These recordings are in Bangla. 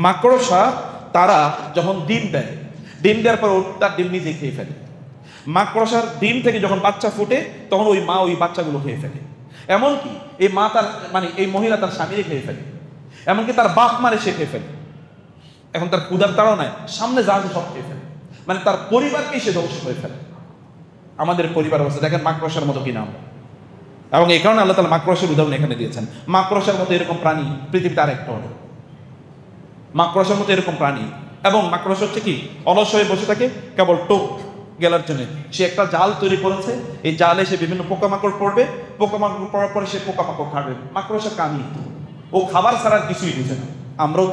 মাকড়সা তারা যখন ডিম দেয়, ডিম দেওয়ার পর তার ডিম নিজে খেয়ে ফেলে। মাকড়সার ডিম থেকে যখন বাচ্চা ফুটে তখন ওই মা ওই বাচ্চাগুলো খেয়ে ফেলে। এমনকি এই মা তার এই মহিলা তার স্বামীরে খেয়ে ফেলে, এমনকি তার বাপ মারে সে খেয়ে ফেলে। এখন তার ক্ষুধার তাড়াও নাই, সামনে যা আছে সব খেয়ে ফেলে, তার পরিবারকেই সে ধ্বংস করে ফেলে। আমাদের পরিবার অবস্থা দেখেন মাকড়সার মতো কিনা আমরা। এবং এই কারণে আল্লাহ তাআলা মাকড়সার উদাহরণ এখানে দিয়েছেন। মাকড়সার মতো এরকম প্রাণী পৃথিবীতে আরেকটা হলো, মাকড়সার মতো এরকম প্রাণী। এবং মাকড়সা হচ্ছে কি, অলস হয়ে বসে থাকে কেবল টোপ গেলার জন্য। সে একটা জাল তৈরি করেছে, এই জালে সে বিভিন্ন পোকামাকড় পড়বে, পোকামাকড় পড়ার পরে সে পোকামাকড় খাবে। মাকড়সা কামি, ও খাবার ছাড়া কিছুই বুঝে না। আমরাও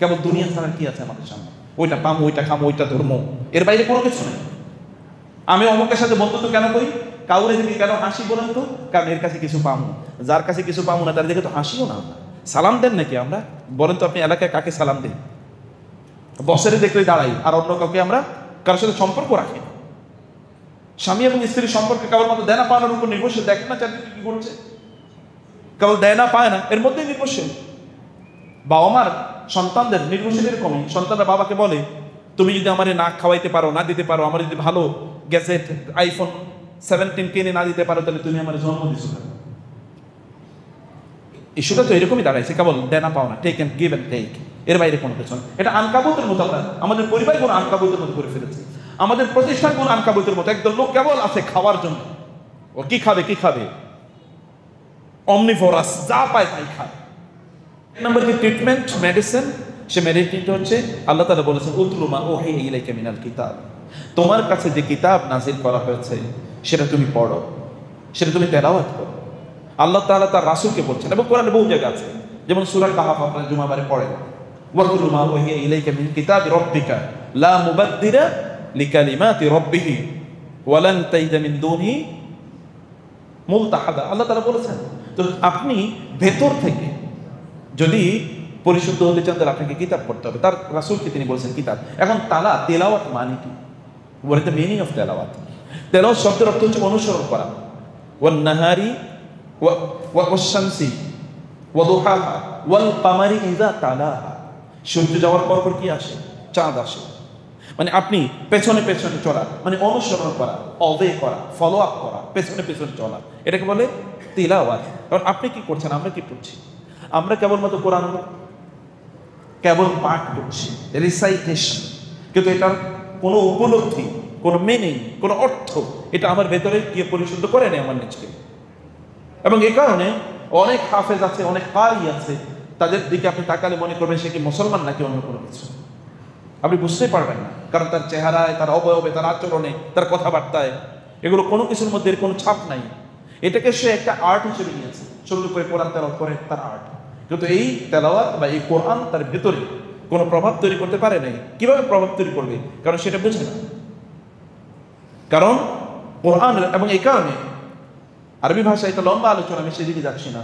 কেবল দুনিয়া ছাড়া কি আছে আমাদের সামনে, ওইটা পামো, ওইটা খামো, ওইটা ধর্ম, এর বাইরে কোনো কিছু নেই। আমি অমুকের সাথে বন্ধুত্ব কেন করি, কাউরে দেখি কেন হাসি বলেন তো, কারণ এর কাছে কিছু পামো। যার কাছে কিছু পামো না তার দেখে তো হাসিও না। সালাম দেন নাকি আমরা, বলেন তো আপনি এলাকায় কাকে সালাম দেন? বসের দেখলেই দাঁড়াই, আর অন্য কাউকে আমরা কারোর সাথে সম্পর্ক রাখি না। স্বামী এবং স্ত্রীর সম্পর্কে কেবলমাত্র দেনা পাওয়ার উপর নির্ভরশীল। দেখেন না চারদিকে কি করছে, কেবল দেয় না পায় না এর মধ্যেই নির্ভরশীল। বাবা মার সন্তানদের নির্ভরশীল এরকমই। সন্তানরা বাবাকে বলে, তুমি যদি আমার না খাওয়াইতে পারো, না দিতে পারো, আমার যদি ভালো গ্যাজেট আইফোন 17 কিনে না দিতে পারো, তাহলে তুমি আমার জন্ম দিছো না। ইস্যুটা তো এরকমই দাঁড়াইছে, কেবল দেনা পাও না, take and give and take, এর বাইরে কোনো কিছু না। এটা আনকাবুতের মতো আমরা আমাদের পরিবার কোনো আনকাবুতের মতো করে ফেলেছি, আমাদের প্রতিষ্ঠান কোনো আনকাবুতের মতো। একদম লোক কেবল আছে খাওয়ার জন্য, ও কি খাবে কি খাবে, অমনিভোরাস, যা পায় তাই খায়। নাম্বার কি ট্রিটমেন্ট, মেডিসিন। সে মেডিসিনটা হচ্ছে আল্লাহ তাআলা বলেছেন, উতলু মা উহিয়া ইলাইকা মিনাল কিতাব, তোমার কাছে যে কিতাব নাযিল করা হয়েছে সেটা তুমি পড়ো, সেটা তুমি তেলাওয়াত করো। আল্লাহ তাআলা তার রাসূলকে বলছেন, এবং কোরআনে বহু জায়গা আছে, যেমন সূরা কাহফ আপনারা জুমাবারে পড়েন, ওয়াতলু মা উহিয়া ইলাইকা মিন কিতাবি রাব্বিকা লা মুবাদদিলা লিকালিমাতি রাব্বিহি ওয়া লান তাজিদা মিন দুনিহি মুলতাহাদা। আল্লাহ তাআলা বলেছেন, তো আপনি ভেতর থেকে যদি পরিশুদ্ধ হতে চান তাহলে আপনাকে কিতাব পড়তে হবে। তার রাসূলকে তিনি বলেছেন কিতাব। এখন তেলাওয়াত মানে কি? What is the meaning of তেলাওয়াত? তেলাওয়াত শব্দের অর্থ হচ্ছে অনুসরণ করা। ওয়ান নাহারি ওয়াশ শামসি ওয়া দুহাহা ওয়াল কামারি ইযা তালাহা। সূর্য যাওয়ার পর কি আসে? চাঁদ আসে। আপনি পেছনে পেছনে চলা, অনুসরণ করা, অবে করা, ফলো আপ করা, পেছনে পেছনে চলা, এটাকে বলে তিলাওয়াত। কারণ আপনি কি করছেন, আমরা কি করছি? আমরা কেবলমাত্র কোরআন কেবল পাঠ করছি, রিসাইটেশন, কিন্তু এটার কোনো উপলব্ধি, কোনো মিনিং, কোনো অর্থ এটা আমার ভেতরে গিয়ে পরিশুদ্ধ করে নেই আমার নিজকে। এবং এই কারণে অনেক হাফেজ আছে, অনেক কারি আছে, তাদের দিকে আপনি তাকালে মনে করবেন সে কি মুসলমান নাকি অন্য কোনো কিছু, আপনি বুঝতেই পারবেন না। কারণ তার চেহারায়, তার অবয়বে, তার আচরণে, তার কথাবার্তায় এগুলো কোনো কিছুর মধ্যে কোনো ছাপ নাই। এটাকে সে একটা আর্ট হিসেবে নিয়েছে, সুন্দর করে কোরআন তেলাওয়াত করে তার আর্ট। কিন্তু এই তেলাওয়াত বা এই কোরআন তার ভেতরে কোনো প্রভাব তৈরি করতে পারে নাই। কিভাবে প্রভাব তৈরি করবে? কারণ সেটা বুঝে না। কারণ কোরআন, এবং এই কারণে আরবি ভাষায় এটা লম্বা আলোচনা, আমি সেদিকে যাচ্ছি না।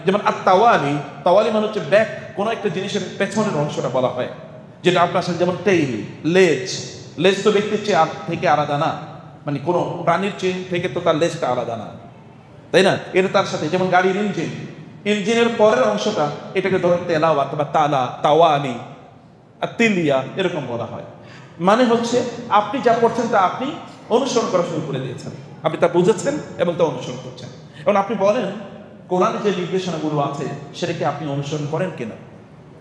যেমন তাওয়ালি, তাওয়ালি মানে হচ্ছে ব্যাক, কোনো একটা জিনিসের পেছনের অংশটা বলা হয়, যেটা আপনার সাথে, যেমন টেইল, লেজ। লেজ তো ব্যক্তির চেয়ে থেকে আলাদা না, কোনো প্রাণীর চেয়ে থেকে তো তার লেজটা আলাদা না, তাই না? এটা তার সাথে, যেমন গাড়ির ইঞ্জিন, ইঞ্জিনের পরের অংশটা এটাকে ধরেন তেলাওয়াত বা তালা, তাওয়ালি, তিলিয়া এরকম বলা হয়। হচ্ছে আপনি যা করছেন তা আপনি অনুসরণ করা শুরু করে দিয়েছেন, আপনি তা বুঝেছেন এবং তা অনুসরণ করছেন। এবং আপনি বলেন কোরআনে যে নির্দেশনাগুলো আছে সেটাকে আপনি অনুসরণ করেন কিনা?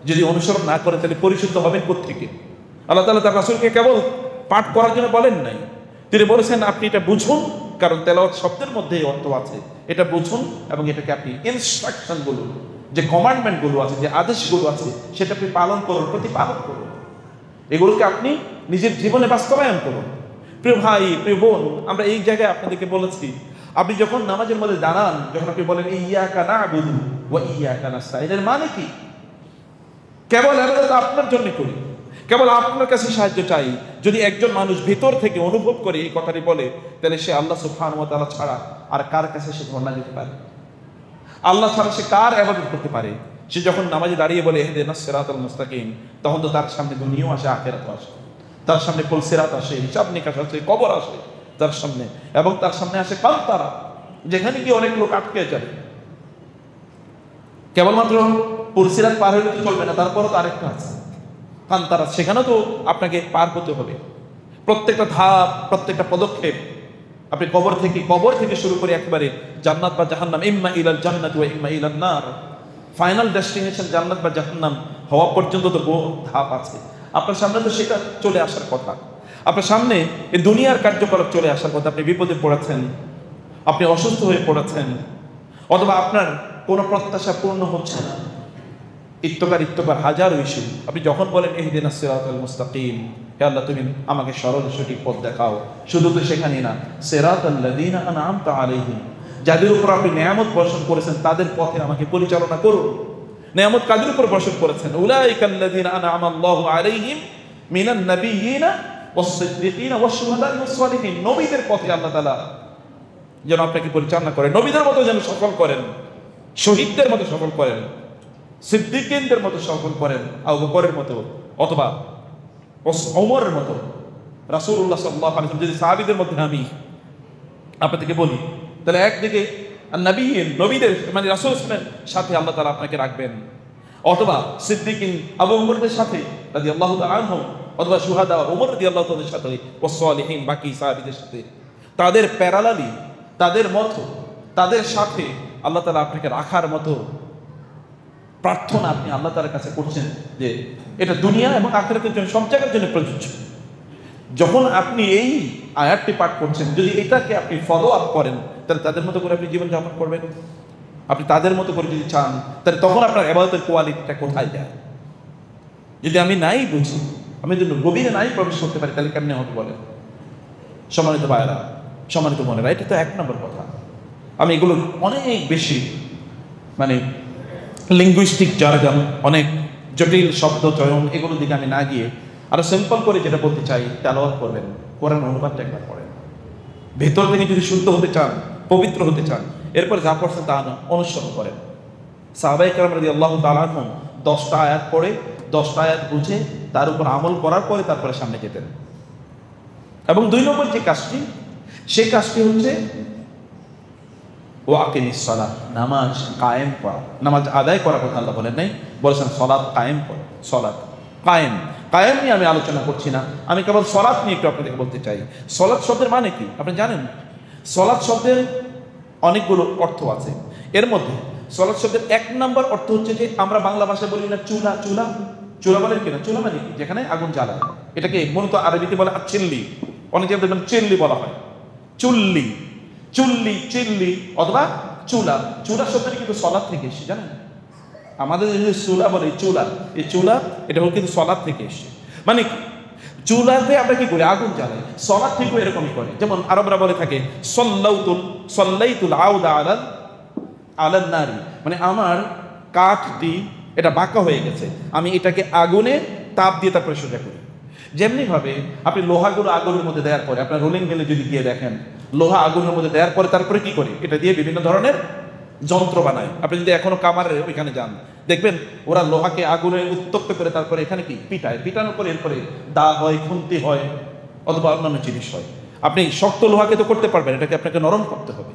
যদি অনুসরণ না করেন তাহলে পরিশুদ্ধ হবেন কোত্থেকে? আল্লাহ তাআলা তার রাসূলকে কেবল পাঠ করার জন্য বলেন নাই, তিনি বলেছেন আপনি এটা বুঝুন, কারণ তেলাওয়াত শব্দের মধ্যে অর্থ আছে, এটা বুঝুন এবং এটাকে আপনি ইনস্ট্রাকশনগুলো, যে কমান্ডমেন্টগুলো আছে, যে আদেশগুলো আছে, সেটা আপনি পালন করুন, প্রতিপালন করুন, এগুলোকে আপনি নিজের জীবনে বাস্তবায়ন করুন। প্রিয় ভাই, প্রিয় বোন, আমরা এই জায়গায় আপনাদেরকে বলেছি, আপনি যখন নামাজের মধ্যে দাঁড়ান, যখন আপনি বলেন ইয়্যাকা না'বুদু ওয়া ইয়্যাকা নাস্তাঈন, এর মানে কি? কেবল ইবাদত আপনার জন্য করি, কেবল আপনার কাছে সাহায্য চাই। যদি একজন মানুষ ভিতর থেকে অনুভব করে এই কথাটি বলে, তাহলে সে আল্লাহ সুবহানাহু ওয়া তাআলা ছাড়া আর কার কাছে সে ধর্ণা দিতে পারে? আল্লাহ ছাড়া সে কার ইবাদত করতে পারে? সে যখন নামাজে দাঁড়িয়ে বলে ইহদিনাস সিরাতাল মুস্তাকিম, তখন তো তার সামনে দুনিয়াও আসে, আখিরাতও আসে, তার সামনে পুলসিরাত আসে, হিসাব নিকাশ আসে, কবর আসে তার সামনে, এবং তার সামনে আসে কান্তারা, যেখানে কি অনেক লোক আটকে যায়। কেবলমাত্র পুরসিরাত পার হলে তো চলবে না, তারপরও তো আরেকটা আছে কান্তারা, সেখানেও তো আপনাকে পার হতে হবে। প্রত্যেকটা ধাপ, প্রত্যেকটা পদক্ষেপ, আপনি কবর থেকে শুরু করে একেবারে জান্নাত বা জাহান্নাম, ইম্মা ইলাল জান্নাত ওয়া ইম্মা ইলান নার, ফাইনাল ডেস্টিনেশন জান্নাত বা জাহান্নাম হওয়া পর্যন্ত তো বহু ধাপ আছে। আপনার সামনে তো সেটা চলে আসার কথা, আপনার সামনে এই দুনিয়ার কার্যকলাপ চলে আসার কথা। আপনি বিপদে পড়েছেন, আপনি অসুস্থ হয়ে পড়েছেন, অথবা আপনার কোনো প্রত্যাশা পূর্ণ হচ্ছে না, ইত্যকার হাজারো ইস্যু। আপনি যখন বলেন ইহদিনাস সিরাতাল মুস্তাকিম, হে আল্লাহ তুমি আমাকে সরল সঠিক পথ দেখাও, শুধু তো সেখানেই না, সিরাতাল লাযিনা আনআমতা আলাইহিম, যাদের উপর আপনি নেয়ামত বর্ষণ করেছেন তাদের পথে আমাকে পরিচালনা করুন। নেয়ামত কাদের উপর বর্ষণ করেছেন? উলাইকাল লাযিনা আনআমা আল্লাহু আলাইহিম মিনান নাবিয়্যিনা ওয়াস সিদ্দিকিনা ওয়াশ শুহাদা'i ওয়াস সালিহিন। নবীদের পথে আল্লাহ তাআলা যেন আপনাকে পরিচালনা করেন, নবীদের মতো যেন সফল করেন, শহীদদের মতো সফল করেন, সিদ্দিকীনদের মতো সফল করেন, আবু বকরের মতো অথবা ওমরের মতো, রাসূলুল্লাহ সাল্লাল্লাহু আলাইহি ওয়াসাল্লাম। যদি সাহাবীদের মধ্যে আমি আপনাদেরকে বলি, তাহলে একদিকে নবীন, নবীদের মানে রাসূলের সাথে আল্লাহ তাআলা আপনাকে রাখবেন, অথবা সিদ্দিকীন আবু বকরদের সাথে রাদিয়াল্লাহু তাআলা আনহুম, অথবা শুহাদা ওমর রাদিয়াল্লাহু তাআলার সাথে, ওয়াস সালিহিন বাকি সাহাবীদের সাথে, তাদের প্যারালালি, তাদের মতো, তাদের সাথে আল্লাহ তাআলা আপনাকে রাখার মতো প্রার্থনা আপনি আল্লাহ তাআলার কাছে করছেন, যে এটা দুনিয়া এবং আখিরাতের জন্য সব জায়গার জন্য প্রযোজ্য। যখন আপনি এই আয়াতটি পাঠ করছেন, যদি এটাকে আপনি ফলো আপ করেন, তাহলে তাদের মতো করে আপনি জীবনযাপন করবেন। আপনি তাদের মতো করে যদি চান, তাহলে তখন আপনার ইবাদতের কোয়ালিটিটা কোথায় যায়? যদি আমি নাই বুঝি, আমি যদি গভীরে নাই প্রবেশ করতে পারি, তাহলে কেমনে হবে বলেন? সম্মানিত ভাইরা, সম্মানিত বোনেরা, এটা তো এক নম্বর কথা। আমি এগুলো অনেক বেশি মানে লিঙ্গুইস্টিক জার্গন, অনেক জটিল শব্দ চয়ন, এগুলোর দিকে আমি না গিয়ে আরো সিম্পল করে যেটা বলতে চাই, তেলাওয়াত করবেন, কোরআন অনুবাদটা একবার পড়েন। ভেতর থেকে যদি শুদ্ধ হতে চান, পবিত্র হতে চান, এরপর যা পড়ছেন তা অনুসরণ করেন। সাহাবায়ে কেরাম রাদিয়াল্লাহু তাআলা আনহুম 10টা আয়াত পড়ে, 10টা আয়াত বুঝে তার উপর আমল করার পরে তারপরে সামনে যেতেন। এবং 2 নম্বর যে কাজটি, সেই কাজটি হচ্ছে ওয়াকিমিস সালাহ, নামাজ কায়েম করা, নামাজ আদায় করার কথা আল্লাহ বলেন নাই, বলেছেন সালাত কায়েম করা। সালাত কায়েম, কায়েম নিয়ে আমি আলোচনা করছি না, আমি কেবল সালাত নিয়ে একটু আপনাদেরকে বলতে চাই। সালাত শব্দের মানে কি আপনি জানেন? সালাত শব্দের অনেকগুলো অর্থ আছে। এর মধ্যে সালাত শব্দের 1 নম্বর অর্থ হচ্ছে যে আমরা বাংলা ভাষায় বলি না চুলা, চুলা, চুলা বলেন কিনা? চুলা মানে কি? যেখানে আগুন জ্বালায়। এটাকে মূলত আরবিতে বলে চিল্লি, অনেক জায়গায় দেখবেন চিল্লি বলা হয়, চুল্লি, চুল্লি, চিল্লি অথবা চুলা। চুলা শব্দটি কিন্তু সালাত থেকে এসেছে, জানেন? আমাদের যে চুলা বলে চুলা, এই চুলা এটা হল কিন্তু সালাত থেকে এসেছে। মানে কি? চুলাতে আমরা কি করি? আগুন জ্বালাই। সালাত ঠিক এরকমই করে। যেমন আরবরা বলে থাকে সাল্লাইতুল আউদা আলান নারি, মানে আমার কাঠটি এটা বাঁকা হয়ে গেছে, আমি এটাকে আগুনে তাপ দিয়ে তারপরে সোজা করি। যেমনি ভাবে আপনি লোহাগুলো আগুনের মধ্যে দেওয়ার পরে, আপনার রোলিং মিলে যদি গিয়ে দেখেন, লোহা আগুনের মধ্যে দেওয়ার পরে তারপরে কি করে? এটা দিয়ে বিভিন্ন ধরনের যন্ত্র বানায়। আপনি যদি এখনো কামারের ওইখানে যান, দেখবেন ওরা লোহাকে আগুনে উত্তপ্ত করে তারপরে এখানে কি পিটায়, পিটানোর পরে এরপরে দা হয়, খুন্তি হয়, অথবা অন্যান্য জিনিস হয়। আপনি শক্ত লোহাকে তো করতে পারবেন, এটাকে আপনাকে নরম করতে হবে।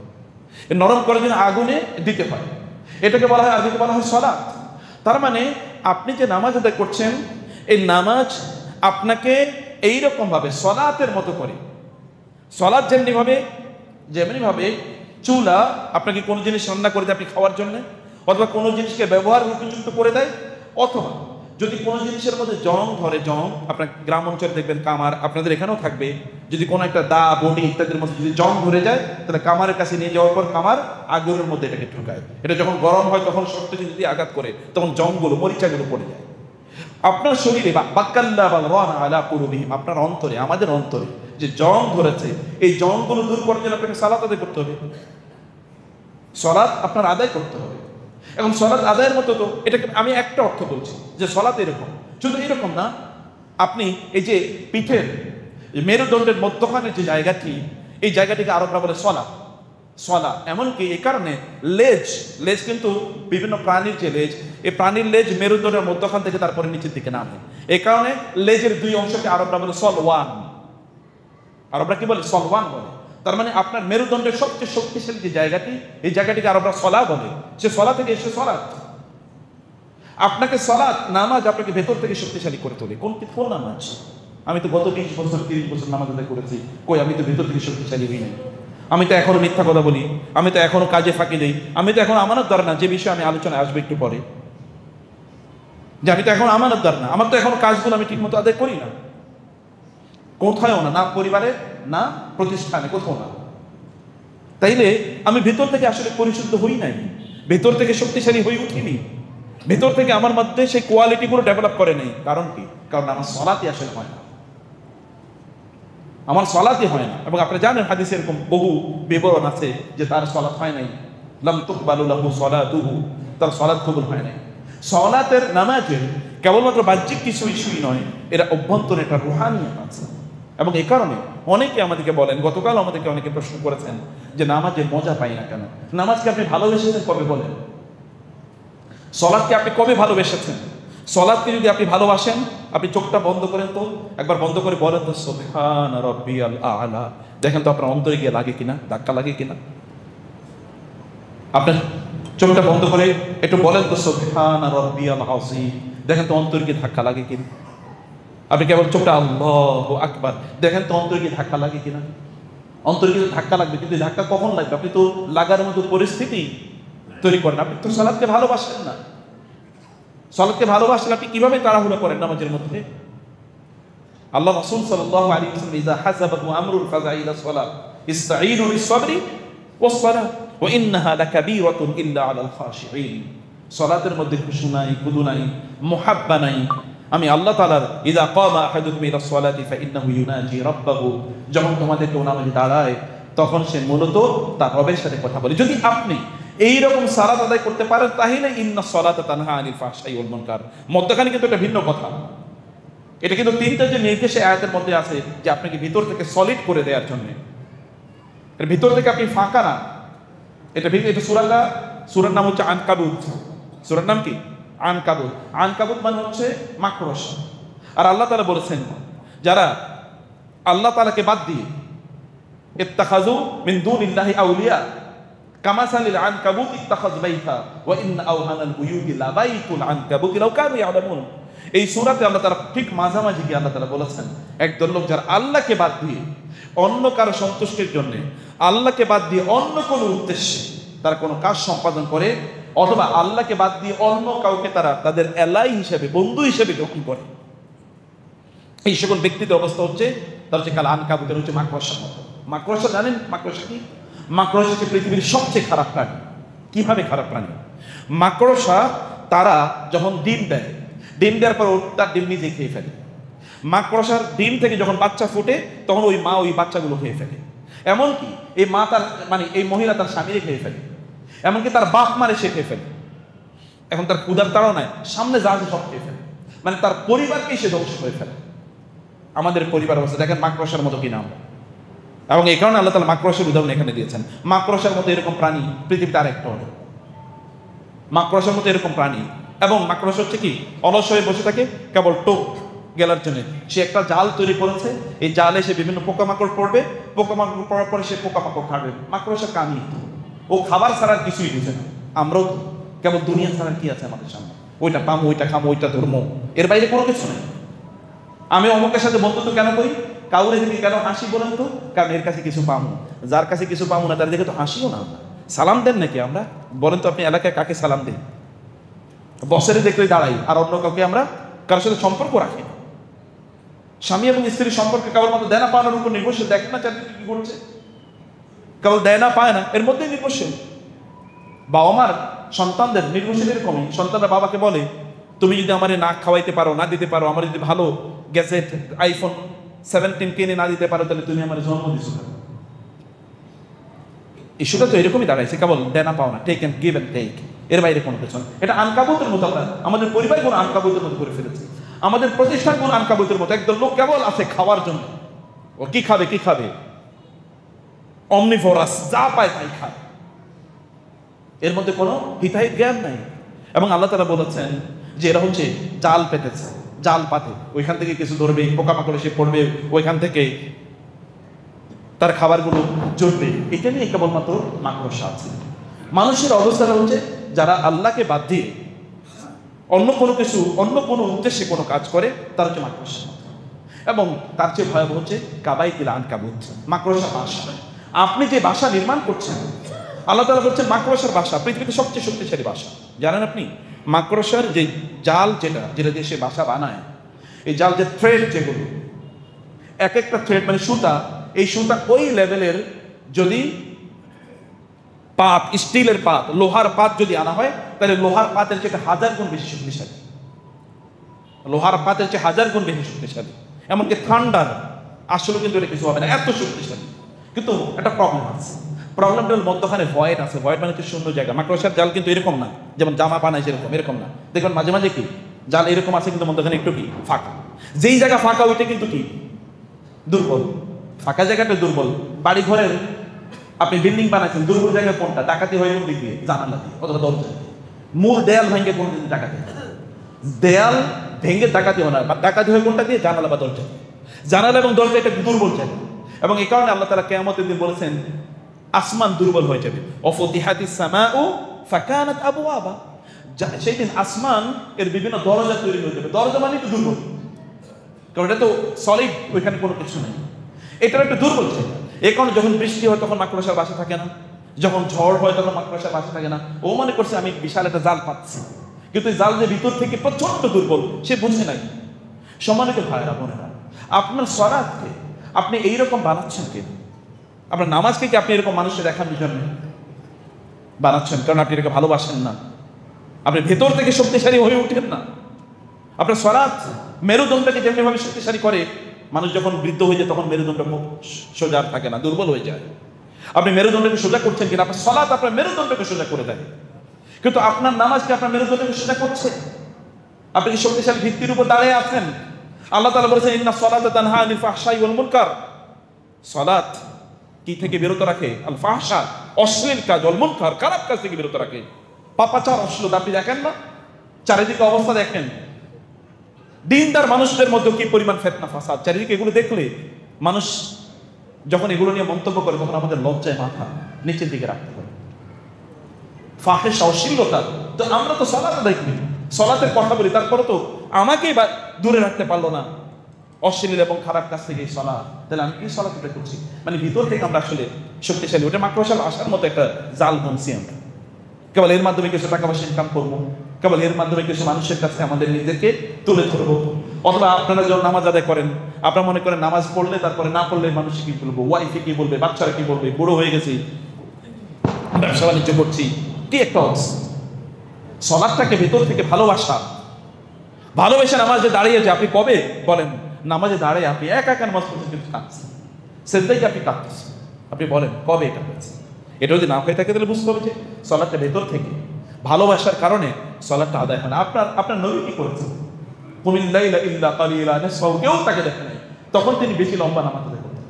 নরম করার জন্য আগুনে দিতে হয়। এটাকে বলা হয়, আরবিতে বলা হয় সালাত। তার মানে আপনি যে নামাজ আদায় করছেন, এই নামাজ আপনাকে এইরকম ভাবে সালাতের মতো করে, সালাত যেমনি ভাবে চুলা আপনাকে কোনো জিনিস রান্না করে দেয় আপনি খাওয়ার জন্য, অথবা কোনো জিনিসকে ব্যবহার উপযুক্ত করে দেয়, অথবা যদি কোনো জিনিসের মধ্যে জং ধরে, জং আপনার গ্রাম অঞ্চলে দেখবেন, কামার আপনাদের এখানেও থাকবে, যদি কোনো একটা দা বডি ইত্যাদির মধ্যে যদি জং ধরে যায়, তাহলে কামারের কাছে নিয়ে যাওয়ার পর কামার আগুনের মধ্যে এটাকে ঢুকায়। এটা যখন গরম হয় তখন শক্ত যদি আঘাত করে, তখন জংগুলো, মরিচাগুলো পড়ে যায়। আপনার শরীরে আপনার অন্তরে, আমাদের অন্তরে যে জং ধরেছে, এই জংগুলো দূর করার জন্য আপনাকে সালাত আদায় করতে হবে, সালাত আপনার আদায় করতে হবে। এখন সালাত আদায়ের মতো তো, এটাকে আমি একটা অর্থ বলছি যে সালাত এরকম, শুধু এরকম না, আপনি এই যে পিঠের মেরুদণ্ডের মধ্যখানে যে জায়গাটি, এই জায়গাটিকে আরবরা বলে সলা, সলা। এমনকি এই কারণে লেজ কিন্তু বিভিন্ন প্রাণীর যে লেজ, এই প্রাণীর লেজ মেরুদণ্ডের মধ্যখান থেকে তারপরে নিচের দিকে নামে। এই কারণে লেজের 2 অংশকে আরবরা বলে সলওয়ান। আরবরা কি বলে? সলওয়ান বলে। তার মানে আপনার মেরুদণ্ডের সবচেয়ে শক্তিশালী যে জায়গাটি, এই জায়গাটিকে আরবরা সলা বলে। সে সলা থেকে এসে সলাত। আপনাকে সালাত নামাজ আপনাকে ভেতর থেকে শক্তিশালী করে তোলে। কোন নামাজ? আমি তো গত 20 বছর 30 বছর নামাজ আদায় করেছি, কই আমি তো ভেতর থেকে শক্তিশালী হই নাই। আমি তো এখনো মিথ্যা কথা বলি, আমি তো এখনো কাজে ফাঁকি দেই, আমি তো এখন আমানতদার না, যে বিষয়ে আমি আলোচনায় আসবো একটু পরে, যে আমি তো এখন আমানতদার না, আমার তো এখন কাজগুলো আমি ঠিকমতো আদায় করি না, কোথায়ও না, না পরিবারে না প্রতিষ্ঠানে, কোথাও না। তাইলে আমি ভেতর থেকে আসলে পরিশুদ্ধ হই নাই, ভেতর থেকে শক্তিশালী হয়ে উঠিনি, ভেতর থেকে আমার মধ্যে সেই কোয়ালিটিগুলো ডেভেলপ করে নেই। কারণ কি? কারণ আমার সলাতে আসলে হয় না, আমার সলাতে হয় না। এবং আপনি জানেন হাদিসে এরকম বহু বিবরণ আছে যে তার সলাত হয় নাই, লাম তুকবালু লাহু সলাতুহু, তার সলাত কবুল হয় নাই। সলাতের নামাজের কেবলমাত্র বাহ্যিক কিছু ইস্যুই নয়, এরা অভ্যন্তরে একটা রুহানিয়ত আছে। এবং এই কারণে অনেকে আমাদেরকে বলেন, গতকাল আমাদেরকে অনেকে প্রশ্ন করেছেন যে নামাজের মজা পাই না কেন? নামাজকে আপনি ভালোবেসেছেন কবে বলেন? সলাৎকে আপনি কবে ভালোবেসেছেন? সলাৎকে যদি আপনি ভালোবাসেন, আপনি চোখটা বন্ধ করেন তো, একবার বন্ধ করে বলেন তো সুবহান রাব্বিয়াল আ'লা, দেখেন তো আপনার অন্তরে গিয়ে লাগে কিনা, ধাক্কা লাগে কিনা। আপনার চোখটা বন্ধ করে একটু বলেন তো সুবহান রাব্বিয়াল আযীম, দেখেন তো অন্তরে গিয়ে ধাক্কা লাগে কিনা। আপনি কেবল চোখটা আল্লাহু আকবার, দেখেন তো অন্তরে গিয়ে ধাক্কা লাগে কিনা। অন্তরে গিয়ে ধাক্কা লাগবে, কিন্তু ধাক্কা কখন লাগবে? আপনি তো লাগার মতো পরিস্থিতি তৈরি করেন। আপনি তো সালাতকে ভালোবাসেন না। সালাতকে ভালোবাসেন আপনি কিভাবে তাড়াহুড়া করেন নামাজের মধ্যে? আল্লাহ রাসূল সাল্লাল্লাহু আলাইহি ওয়াসাল্লাম ইযা হাসাবাকুম আমরুন ফাযা ইলা সালাত ইসতাঈনু বিস-সাবরি ওয়াস-সালাহ ওয়া ইন্নাহা লাকাবীরাতুন ইল্লা আলাল খাশিঈন। সালাতের মধ্যে খুশু নাই, খুদু নাই, মুহাব্বা নাই। আমি আল্লাহ তাআলার ইযা কামা আহাদুকুম ইলা সালাতি ফাইন্নাহু ইউনাজি রাব্বাহু, যখন তোমাদের কেউ নামাজে দাঁড়ায় তখন সে মূলত তার রবের সাথে কথা বলে। যদি আপনি এইরকম সালাত আদায় করতে পারেন তাহলে ইন্না সালাতা তানহা আনিল ফাহশাই ওয়াল মুনকার। মধ্যখানে কিন্তু একটা ভিন্ন কথা, এটা কিন্তু তিনটা যে নির্দেশে আয়াতের মধ্যে আছে যে আপনাকে ভিতর থেকে সলিড করে দেওয়ার জন্য, এর ভিতর থেকে আপনি ফাঁকা না। এটা সূরার নাম হচ্ছে আনকাবুত। সূরার নাম কি? আনকাবুত। আনকাবুত মানে হচ্ছে মাকড়সা। আর আল্লাহ তাআলা বলেছেন যারা আল্লাহ তাআলাকে বাদ দিয়ে ইত্তাখাযু মিন দুনিল্লাহি আউলিয়া কামাসালিল আনকাবুত ইত্তাখায বাইতা ওয়া ইন্না আওহানাল বুয়ুতি লাবাইতুল আনকাবুত লাউ কানু ইয়ালামুন। এই সূরাতে আল্লাহ তাআলা ঠিক মাঝামাঝি গিয়ে আল্লাহ তাআলা বলেছেন একদল লোক যারা আল্লাহকে বাদ দিয়ে অন্য কারো সন্তুষ্টির জন্য, আল্লাহকে বাদ দিয়ে অন্য কোনো উদ্দেশ্যে তারা কোনো কাজ সম্পাদন করে, অথবা আল্লাহকে বাদ দিয়ে অন্য কাউকে তারা তাদের এলাই হিসেবে, বন্ধু হিসেবে গ্রহণ করে, এই সকল ব্যক্তিদের অবস্থা হচ্ছে তার হচ্ছে কাল আনকাবুতের হচ্ছে মাকড়সার মতো। মাকড়সা জানেন মাকড়সা কি? মাকড়সা হচ্ছে পৃথিবীর সবচেয়ে খারাপ প্রাণী। কিভাবে খারাপ প্রাণী? মাকড়সা তারা যখন ডিম দেয়, ডিম দেওয়ার পর তার ডিম নিজে খেয়ে ফেলে। মাকড়সার ডিম থেকে যখন বাচ্চা ফুটে তখন ওই মা ওই বাচ্চাগুলো খেয়ে ফেলে। এমনকি এই মা তার এই মহিলা তার স্বামীরে খেয়ে ফেলে, এমনকি তার বাপ মারে সে খেয়ে ফেলে। এখন তার ক্ষুধার তাড়াও নাই, সামনে যা আছে সব খেয়ে ফেলে, তার পরিবারকেই সে ধ্বংস করে ফেলে। আমাদের পরিবার অবস্থা দেখেন মাকড়সার মতো কিনা আমরা। এবং এই কারণে আল্লাহ তাআলা মাকড়সার উদাহরণ এখানে দিয়েছেন। মাকড়সার মতো এরকম প্রাণী পৃথিবীতে আরেকটা হলো, মাকড়সার মতো এরকম প্রাণী। এবং মাকড়সা হচ্ছে কি? অলস হয়ে বসে থাকে কেবল টোপ গেলার জন্য। সে একটা জাল তৈরি করেছে, এই জালে সে বিভিন্ন পোকামাকড় পড়বে, পোকামাকড় পড়ার পরে সে পোকামাকড় খাবে। মাকড়সা কামি, ও খাবার ছাড়া কিছুই বুঝে না। আমরাও কেবল দুনিয়া ছাড়া কি আছে আমাদের সামনে, ওইটা পামো, ওইটা খামো, ওইটা ধর্ম, এর বাইরে কোনো কিছু নেই। আমি অমুকের সাথে বন্ধুত্ব কেন করি, কাউরে দেখি কেন হাসি বলেন তো? কারণ এর কাছে কিছু পামো। যার কাছে কিছু পামো না তার দেখে তো হাসিও না। সালাম দেন নাকি আমরা? বলেন তো আপনি এলাকায় কাকে সালাম দেন? বসের দেখলেই দাঁড়াই, আর অন্য কাউকে আমরা কারোর সাথে সম্পর্ক রাখি না। স্বামী এবং স্ত্রীর সম্পর্কে কেবলমাত্র দেনা পাওয়ার উপর নির্ভরশীল। দেখেন না চারিদিকে কি করছে, কেবল দেয় না পায় না এর মধ্যেই নির্ভরশীল। বাবা মার সন্তানদের নির্ভরশীল এরকমই। সন্তানরা বাবাকে বলে তুমি যদি আমারে না খাওয়াইতে পারো, না দিতে পারো, আমার যদি ভালো গ্যাজেট আইফোন 17 কিনে না দিতে পারো, তাহলে তুমি আমার জন্ম দিছো না। ইস্যুটা তো এরকমই দাঁড়াইছে, কেবল দেনা পাও না, take and give and take, এর বাইরে কোনো কিছু না। এটা আনকাবুতের মতো। আমরা আমাদের পরিবারগুলো আনকাবুতের মতো করে ফেলেছি, আমাদের প্রতিষ্ঠানগুলো আনকাবুতের মতো। একদল লোক কেবল আছে খাওয়ার জন্য। ও কি খাবে, কি খাবে, অমনিভোরাস, যা পায় তাই খায়, এর মধ্যে কোনো হিতাহিত জ্ঞান নাই। এবং আল্লাহ তাআলা বলেছেন যে এরা হচ্ছে জাল পেতেছে, জাল পাতে, ওইখান থেকে কিছু ধরবে, পোকামাকড় এসে পড়বে, ওইখান থেকে তার খাবারগুলো জড়বে। এটা নিয়ে কেবলমাত্র মাকড়সা আছে। মানুষের অবস্থাটা হচ্ছে যারা আল্লাহকে বাদ দিয়ে অন্য কোনো উদ্দেশ্যে কোনো কাজ করে, তার হচ্ছে মাকড়সার মতো। এবং তার চেয়ে ভয়াবহ হচ্ছে কাবাইতিল আনকাবুত, মাকড়সার বাসা। আপনি যে বাসা নির্মাণ করছেন, আল্লাহ তাআলা বলছেন মাকড়সার বাসা পৃথিবীতে সবচেয়ে শক্তিশালী বাসা। জানেন আপনি মাকড়সার যে জাল যেটা দিয়ে সে বাসা বানায়, এই জাল যে থ্রেড, যেগুলো এক একটা থ্রেড মানে সুতা, এই সুতা ওই লেভেলের যদি পাত, স্টিলের পাত, লোহার পাত যদি আনা হয়, তাহলে লোহার পাতের চেয়ে 1000 গুণ বেশি শক্তিশালী, লোহার পাতের চেয়ে 1000 গুণ বেশি শক্তিশালী। এমনকি থান্ডার আসলে কিন্তু এটা কিছু হবে না, এত শক্তিশালী। কিন্তু একটা প্রবলেম আছে, প্রবলেমটা হল মধ্যখানে ভয়েড আছে। ভয়েড মানে হচ্ছে শূন্য জায়গা। মাকড়সার জাল কিন্তু এরকম না, যেমন জামা বানায় সেরকম, এরকম না। দেখবেন মাঝে মাঝে কি জাল এরকম আছে, কিন্তু মধ্যখানে একটু কি ফাঁকা। যেই জায়গা ফাঁকা ওইটা কিন্তু কি দুর্বল, ফাঁকা জায়গাটা দুর্বল। বাড়ি ঘরের আপনি বিল্ডিং বানাচ্ছেন, দুর্বল জায়গা কোনটা? ডাকাতি হয় কোন দিক দিয়ে? জানালা দিয়ে অথবা দরজা দিয়ে। মূল দেয়াল ভেঙে কোন দিন ডাকাতি? দেয়াল ভেঙে ডাকাতি হয় না, ডাকাতি হয় কোনটা দিয়ে? জানালা বা দরজা। জানালা এবং দরজা এটা দুর্বল জায়গা, এবং এই কারণে আল্লাহ তাআলা কিয়ামতের দিন বলেছেন আসমান দুর্বল হয়ে যাবে। অফতিহাতিস সামাউ ফাকানাত আবওয়াবা, সেই দিন আসমান এর বিভিন্ন দরজা তৈরি হয়ে যাবে। দরজা মানে তো দুর্বল, কারণ এটা তো সলিড, ওইখানে কোনো কিছু নেই। এটা একটা দুর্বল জায়গা। এই কারণে যখন বৃষ্টি হয় তখন মাকড়সার বাসা থাকে না, যখন ঝড় হয় তখন মাকড়সার বাসা থাকে না। ও মনে করছে আমি বিশাল একটা জাল পাচ্ছি, কিন্তু এই জাল যে ভিতর থেকে প্রচন্ড দুর্বল, সে বুঝে নাই। সম্মানিত ভাইরা বোনেরা, আপনার সালাতকে আপনি এইরকম বানাচ্ছেন কেন? আপনার নামাজকে কি আপনি এরকম মানুষকে দেখানোর জন্য বানাচ্ছেন? কারণ আপনি এটাকে ভালোবাসেন না, আপনি ভেতর থেকে শক্তিশালী হয়ে উঠেন না। আপনার সালাত মেরুদণ্ডকে যেমনিভাবে শক্তিশালী করে, মানুষ যখন বৃদ্ধ হয়ে যায় তখন মেরুদণ্ড সোজা থাকে না, দুর্বল হয়ে যায়। আপনি মেরুদণ্ডকে সোজা করছেন কিনা? আপনার সালাত আপনার মেরুদণ্ডকে সোজা করে দেয়, কিন্তু আপনার নামাজকে আপনার মেরুদণ্ডকে সোজা করছে? আপনি কি শক্তিশালী ভিত্তির উপর দাঁড়িয়ে আছেন? আল্লাহ তাআলা বলেছেন ইন্না সালাতা তানহা আনিল ফাহশাই ওয়াল মুনকার। সালাত কি থেকে বিরত রাখে? আল ফাহশা, অশ্লীল কাজ, ওয়াল মুনকার, খারাপ কাজ থেকে বিরত রাখে। পাপাচার, অশ্লীলতা। আপনি দেখেন না চারিদিকে অবস্থা, দেখেন দিনদার মানুষদের মধ্যে কি পরিমাণ ফিতনা ফাসাদ। চারিদিকে এগুলো দেখলে মানুষ যখন এগুলো নিয়ে মন্তব্য করে, তখন আমাদের লজ্জায় মাথা নিচের দিকে রাখতে হবে। ফাহিশা, অশ্লীলতা। তো আমরা তো সালাত আদায় করি, সালাতের কথা বলি, তারপরে তো আমাকেই দূরে রাখতে পারলো না অশ্লীল এবং খারাপ কাজ থেকে সালাত। তাহলে আমি কি সালাত আদায় করছি? মানে ভিতর থেকে আমরা আসলে শক্তিশালী। ওটা মাকড়সার আসার মতো একটা জাল বুনছি আমরা। কেবল এর মাধ্যমে কিছু টাকা পয়সা ইনকাম করবো, কেবল এর মাধ্যমে কিছু মানুষের কাছে আমাদের নিজেদেরকে তুলে ধরবো। অথবা আপনারা যখন নামাজ আদায় করেন, আপনারা মনে করেন নামাজ পড়লে, তারপরে না পড়লে মানুষ কি বলবো, ওয়াইফে কি বলবে, বাচ্চারা কি বলবে, বুড়ো হয়ে গেছি, ব্যবসা বাণিজ্য করছি, কি একটা অবস্থা। সালাতটাকে ভেতর থেকে ভালোবেসে নামাজে দাঁড়িয়েছে। আপনি কবে বলেন নামাজে দাঁড়িয়ে আপনি একা নামাজ পড়ছেন কিন্তু কাঁদছেন, সেজদায় আপনি কাঁদতেছেন? আপনি বলেন কবে এটা হয়েছে? এটা যদি না হয়ে থাকে তাহলে বুঝতে হবে যে সালাতটা ভেতর থেকে ভালোবাসার কারণে সালাতটা আদায় হয় না। আপনার নবী কি করেছেন? কুমিল লাইলা ইল্লা কালিলা নিসফাহু, কেউ তাকে দেখে নাই, তখন তিনি বেশি লম্বা নামাজ আদায় করতেন।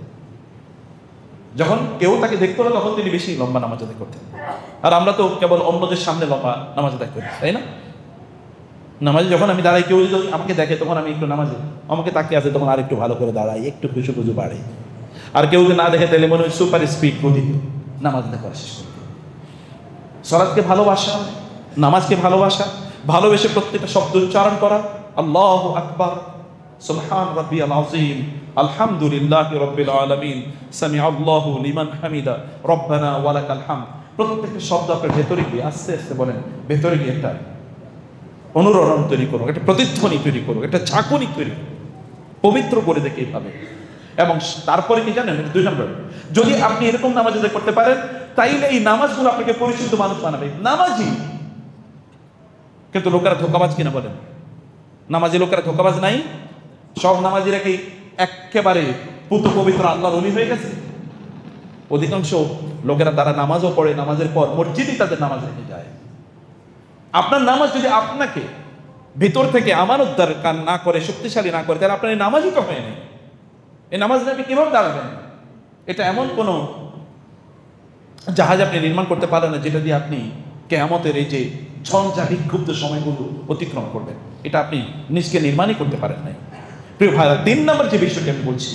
যখন কেউ তাকে দেখতো না, তখন তিনি বেশি লম্বা নামাজ আদায় করতেন। আর আমরা তো কেবল অন্যদের সামনে লম্বা নামাজ আদায় করি, তাই না? নামাজে যখন আমি দাঁড়াই, কেউ যদি আমাকে দেখে, তখন আমি একটু নামাজে আমাকে তাকিয়ে আছে, তখন আর একটু ভালো করে দাঁড়াই, একটু খুশু বাড়ে। আর কেউ যদি না দেখে, তাহলে মনে হয় সুপার স্পিড গতি নামাজ আদায় করা শেষ করতে। সালাতকে ভালোবাসা, নামাজকে ভালোবেসে প্রত্যেকটা শব্দ উচ্চারণ করা। আল্লাহু আকবার, সুবহান রাব্বিয়াল আযীম, আলহামদুলিল্লাহি রাব্বিল আলামিন, সামিআল্লাহু লিমান হামিদা, রব্বানা ওয়ালাকাল হামদ। প্রত্যেকটা শব্দ আপনার ভেতরে গিয়ে আস্তে আস্তে বলেন, ভেতরে গিয়ে একটা অনুরণন তৈরি করুক, একটা প্রতিধ্বনি তৈরি করুক, একটা ঝাঁকুনি তৈরি করুক, পবিত্র করে দেখে এইভাবে। এবং তারপরে কি জানেন, 2 নম্বর, যদি আপনি এরকম নামাজ আদায় করতে পারেন, তাইলে এই নামাজগুলো আপনাকে পরিশুদ্ধ মানুষ বানাবে। নামাজি কিন্তু লোকেরা ধোঁকাবাজ কিনা বলেন? নামাজি লোকেরা ধোঁকাবাজ নাই? সব নামাজিরা কি একেবারে পুত পবিত্র আল্লাহর ওলি হয়ে গেছে? অধিকাংশ লোকেরা তারা নামাজও পড়ে, নামাজের পর মসজিদই তাদের নামাজ রেখে যায়। আপনার নামাজ যদি আপনাকে ভিতর থেকে আমানতদার না করে, শক্তিশালী না করে, তাহলে আপনার এই নামাজই তো হয় না। এই নামাজ আপনি কিভাবে দাঁড়াবেন? এটা এমন কোন জাহাজ আপনি নির্মাণ করতে পারেন না যেটা দিয়ে আপনি কিয়ামতের এই যে ঝঞ্ঝা বিক্ষুব্ধ সময়গুলো অতিক্রম করবেন। এটা আপনি নিজকে নির্মাণই করতে পারেন না। প্রিয় ভাইরা, 3 নম্বর যে বিষয়টি আমি বলছি,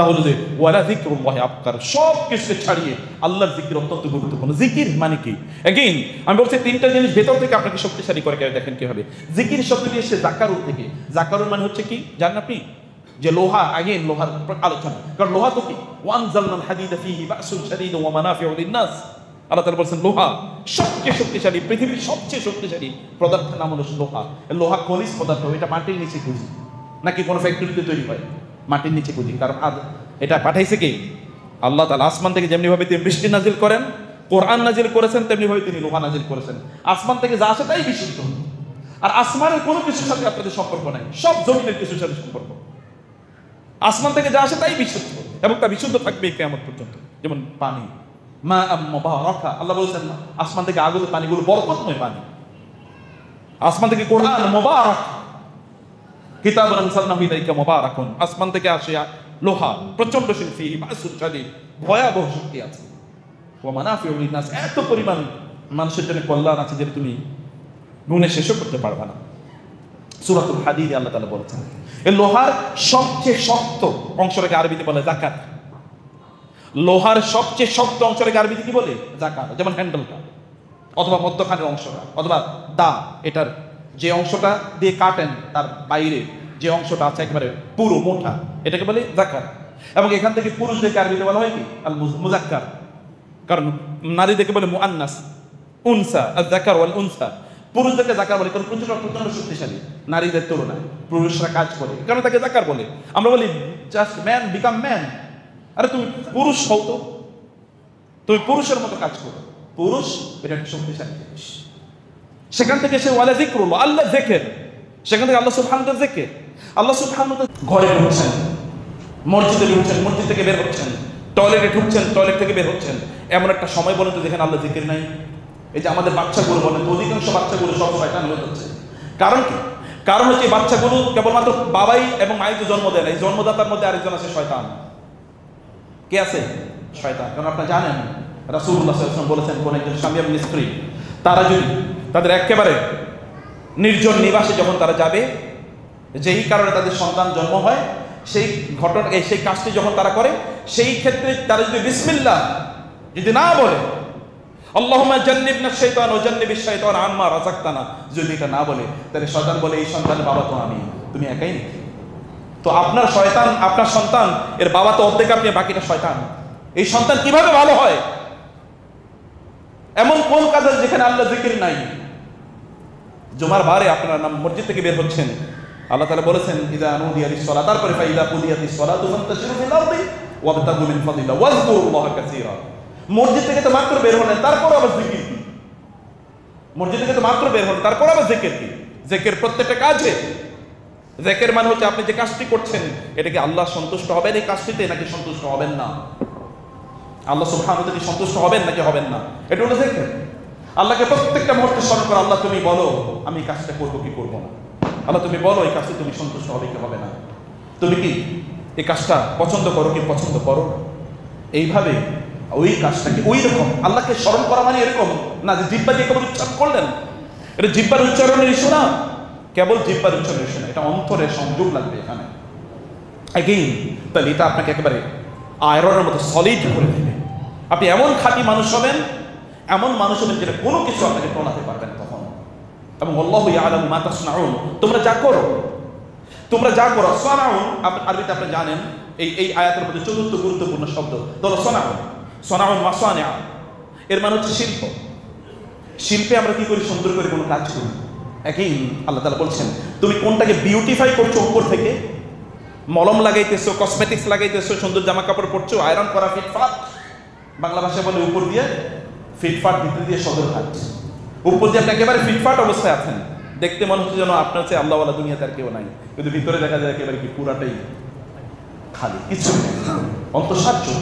তা হলো যে ওয়ালা যিকরুল্লাহি আকবার, সব কিছুকে ছাড়িয়ে আল্লাহর জিকির অত্যন্ত গুরুত্বপূর্ণ। জিকির মানে কি? এগেইন আমি বলছি তিনটা জিনিস ভেতর থেকে আপনাকে শক্তিশালী করে কেউ দেখেন কিভাবে। জিকির শব্দটি এসে জাকারুর থেকে। জাকারুর মানে হচ্ছে কি জানেন আপনি? যে লোহা, আগে লোহার আলোচনা, কারণ লোহা তো কি ওয়ানজালনাল হাদিদা ফীহি বাসুন শাদীদ ওয়া মানাফিউ লিন-নাস। আল্লাহ তাআলা বলেছেন লোহা সবচেয়ে শক্তিশালী, পৃথিবীর সবচেয়ে শক্তিশালী পদার্থের নাম হলো লোহা। লোহা খনিজ পদার্থ, এটা মাটির নিচে খুঁজি, নাকি কোনো ফ্যাক্টরিতে তৈরি হয়? মাটির নিচে খুঁজি। কারণ এটা পাঠাইছে কি আল্লাহ তাআলা। আসমান থেকে যেমনি ভাবে তিনি বৃষ্টি নাজিল করেন, কোরআন নাজিল করেছেন, তেমনি ভাবে তিনি লোহা নাজিল করেছেন। আসমান থেকে যা আসে তাই বিশুদ্ধ, আর আসমানের কোনো কিছুর সাথে আপনাদের সম্পর্ক নাই, সব জমিনের কিছুর সাথে সম্পর্ক। আসমান থেকে যা আসে তাই বিশুদ্ধ, এবং তা বিশুদ্ধ থাকবে কিয়ামত পর্যন্ত। যেমন পানি, মা মুবারাকা, আল্লাহ বলেছেন আসমান থেকে আগত পানিগুলো বরকতময় পানি। আসমান থেকে কোরআন মুবারাক, কিতাবুন আনজালনাহু ইলাইকা মুবারাকুন, আসমান থেকে আসে লোহা প্রচন্ড শক্তি, বাসুন শাদীদ, ভয়াবহ শক্তি আছে। ওয়া মানাফিউ লিন-নাস, এত পরিমাণ মানুষের জন্য কল্যাণ আছে যে তুমি গুণে শেষও করতে পারবে না। সূরাতুল হাদীদে আল্লাহ তাআলা বলেছেন এই লোহার সবচেয়ে শক্ত অংশটাকে আরবিতে বলে যাকাত। লোহার সবচেয়ে শক্ত অংশটাকে আরবিতে কি বলে? যাকাত। যেমন হ্যান্ডেলটা, অথবা মধ্যখানের অংশটা, অথবা দা, এটার যে অংশটা দিয়ে কাটেন তার বাইরে যে অংশটা আছে একেবারে পুরো মোটা, এটাকে বলে যাকাত। এবং এখান থেকে পুরুষদেরকে আরবিতে বলা হয় কি আল মুযাক্কার, কারণ নারীদেরকে বলে মুআন্নাস, উনসা, আয-যাকার ওয়াল উনসা। পুরুষদেরকে যাকার বলে কারণ পুরুষরা প্রচন্ড শক্তিশালী নারীদের তুলনায়, পুরুষরা কাজ করে, কারণ তাকে যাকার বলে। আমরা বলি জাস্ট ম্যান বিকাম ম্যান, আরে তুমি পুরুষ হও তো, তুমি পুরুষের মতো কাজ করো। পুরুষ এটা একটা শক্তিশালী জিনিস। সেখান থেকে সে ওয়ালা যিকরুল্লাহ, আল্লাহ যিকির, সেখান থেকে আল্লাহ সুবহানাহু ওয়া তাআলা যিকির। আল্লাহ সুবহানাহু ওয়া তাআলা ঘরে ঢুকছেন, মসজিদে ঢুকছেন, মসজিদ থেকে বের হচ্ছেন, টয়লেটে ঢুকছেন, টয়লেট থেকে বের হচ্ছেন, এমন একটা সময় বলেন তো যেখানে আল্লাহ যিকির নাই। এই যে আমাদের বাচ্চাগুলো বলেন তো, অধিকাংশ বাচ্চাগুলো সব শয়তান হয়ে যাচ্ছে। কারণ কি? কারণ হচ্ছে এই বাচ্চাগুলো কেবলমাত্র বাবাই এবং মাই তো জন্ম দেয় না, এই জন্মদাতার মধ্যে আরেকজন আছে শয়তান। কে আছে? শয়তান। কারণ আপনারা জানেন রাসূলুল্লাহ সাল্লাল্লাহু আলাইহি ওয়াসাল্লাম বলেছেন কোন একজন স্বামী এবং স্ত্রী তারা যদি তাদের একেবারে নির্জন নিবাসে যখন তারা যাবে, যেই কারণে তাদের সন্তান জন্ম হয়, সেই ঘটনা সেই কাজটি যখন তারা করে, সেই ক্ষেত্রে তারা যদি বিসমিল্লাহ যদি না বলে, আল্লাহুম্মা জান্নিবনা শাইতান ওয়া জান্নিবিশ শাইতান আম্মা রাযাকতানা, যদি এটা না বলে, তাহলে শয়তান বলে এই সন্তানের বাবা তো আমি, তুমি একাই নাকি? তো আপনার শয়তান, আপনার সন্তান, এর বাবা তো অর্ধেক আপনি, বাকিটা শয়তান। এই সন্তান কিভাবে ভালো হয়? এমন কোন কাজ আছে যেখানে আল্লাহ যিকির নাই? জুমার বারে আপনারা নাম মসজিদ থেকে বের হচ্ছেন, আল্লাহ তাআলা বলেছেন ইযা নুদিয়া লিস-সালাত, তারপরে ফাইদা কুদিয়াতিস সালাতু ফান্তাশিরু ফিল আরদি ওয়াবতাগু মিন ফাদলিল্লাহ ওয়াযকুরুল্লাহা কাসীরা। মসজিদ থেকে তো মাত্র বের হলেন, তারপর আবার জিকির কি? মসজিদ থেকে তো মাত্র বের হলেন, তারপর আবার জিকির কি? জিকির প্রত্যেকটা কাজে। জিকির মানে হচ্ছে আপনি যে কাজটি করছেন এটা কি আল্লাহ সন্তুষ্ট হবেন এই কাজটিতে, নাকি সন্তুষ্ট হবেন না? আল্লাহ সুবহানাহু ওয়া তাআলা সন্তুষ্ট হবেন নাকি হবেন না, এটা হলো জিকির। আল্লাহকে প্রত্যেকটা মুহূর্তে স্মরণ করো, আল্লাহ তুমি বলো আমি এই কাজটা করবো কি করবো না, আল্লাহ তুমি বলো এই কাজটি তুমি সন্তুষ্ট হবে কি হবে না, তুমি কি এই কাজটা পছন্দ করো কি পছন্দ করো না। এইভাবে ওই কাজটাকে ওই রকম আল্লাহকে স্মরণ করা মানে এরকম না যে জিহ্বা দিয়ে কেবল উচ্চারণ করলেন, এটা জিহ্বার উচ্চারণের ইস্যু না, কেবল জিহ্বার উচ্চারণের ইস্যু না, এটা অন্তরের সংযোগ লাগবে এখানে। এগেইন তাহলে এটা আপনাকে একেবারে আয়রনের মতো সলিড করে দেবে। আপনি এমন খাঁটি মানুষ হবেন, এমন মানুষ হবেন যেটা কোনো কিছু আপনাকে টলাতে পারবেন তখন। এবং আল্লাহু ইয়ালামু মা তাসনাউন, তোমরা যা করো, তোমরা যা করো। সানাউন আরবিতে আপনি জানেন এই আয়াতের মধ্যে চতুর্থ গুরুত্বপূর্ণ শব্দ হলো সানাউন। সানাউন মাসানিআ, এর মানে হচ্ছে শিল্প। শিল্পে আমরা কি করি? সুন্দর করে কোনো কাজ করি। একই আল্লাহ তাআলা বলছেন তুমি কোনটাকে বিউটিফাই করছো উপর থেকে, মলম লাগাইতেছো, কসমেটিক্স লাগাইতেছো, সুন্দর জামা কাপড় পরছো, আয়রন করা ফিটফাট, বাংলা ভাষায় বলে উপর দিয়ে ফিটফাট, ভিতর দিয়ে সদরঘাট। উপর দিয়ে আপনি একেবারে ফিটফাট অবস্থায় আছেন, দেখতে মনে হচ্ছে যেন আপনার চেয়ে আল্লাহওয়ালা দুনিয়াতে আর কেউ নাই, কিন্তু ভিতরে দেখা যায় একেবারে কি পুরাটাই খালি, কিছু অন্তঃসার চোখ।